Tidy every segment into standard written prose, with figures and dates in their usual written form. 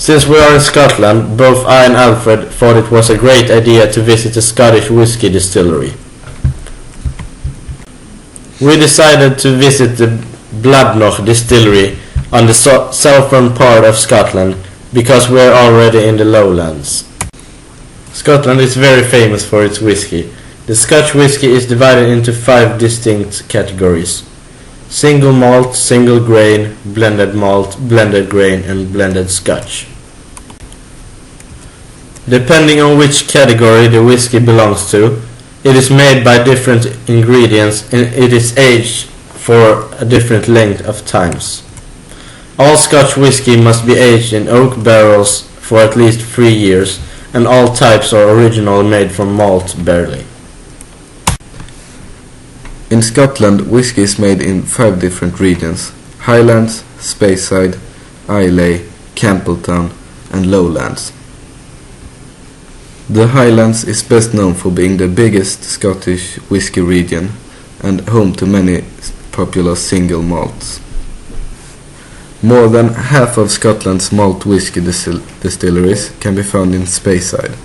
Since we are in Scotland, both I and Alfred thought it was a great idea to visit a Scottish whiskey distillery. We decided to visit the Bladnoch Distillery on the southern part of Scotland because we are already in the lowlands. Scotland is very famous for its whiskey. The Scotch whiskey is divided into 5 distinct categories: single malt, single grain, blended malt, blended grain and blended Scotch. Depending on which category the whiskey belongs to, it is made by different ingredients and it is aged for a different length of times. All Scotch whiskey must be aged in oak barrels for at least 3 years, and all types are originally made from malt barley. In Scotland, whiskey is made in 5 different regions: Highlands, Speyside, Islay, Campbeltown and Lowlands. The Highlands is best known for being the biggest Scottish whiskey region and home to many popular single malts. More than half of Scotland's malt whiskey distilleries can be found in Speyside.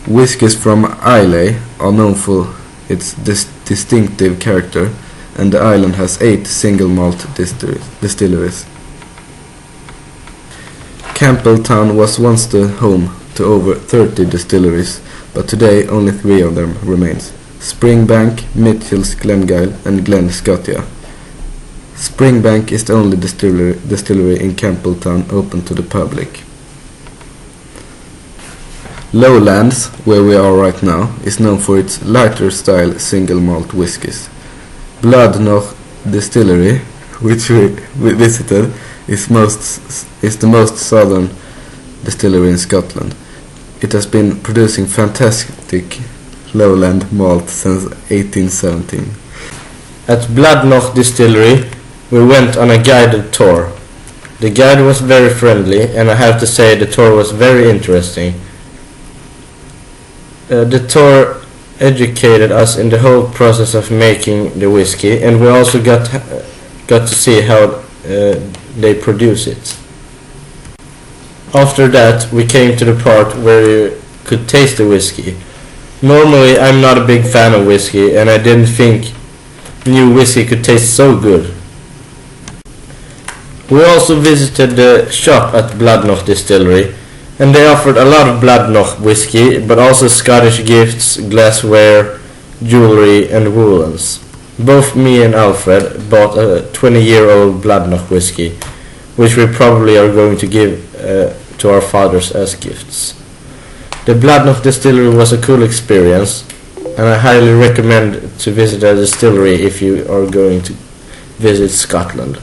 Whiskies from Islay are known for its distinctive character, and the island has 8 single malt distilleries. Campbeltown was once the home to over 30 distilleries, but today only 3 of them remains: Springbank, Mitchell's Glengyle and Glen Scotia. Springbank is the only distillery in Campbeltown open to the public. Lowlands, where we are right now, is known for its lighter style single malt whiskies. Bladnoch Distillery, which we visited, is the most southern distillery in Scotland. It has been producing fantastic lowland malt since 1817. At Bladnoch Distillery, we went on a guided tour. The guide was very friendly, and I have to say the tour was very interesting. The tour educated us in the whole process of making the whiskey, and we also got to see how they produce it. After that, we came to the part where you could taste the whiskey. Normally, I'm not a big fan of whiskey, and I didn't think new whiskey could taste so good. We also visited the shop at Bladnoch Distillery, and they offered a lot of Bladnoch whiskey, but also Scottish gifts, glassware, jewelry and woolens. Both me and Alfred bought a 20-year-old Bladnoch whiskey, which we probably are going to give to our fathers as gifts. The Bladnoch Distillery was a cool experience, and I highly recommend to visit a distillery if you are going to visit Scotland.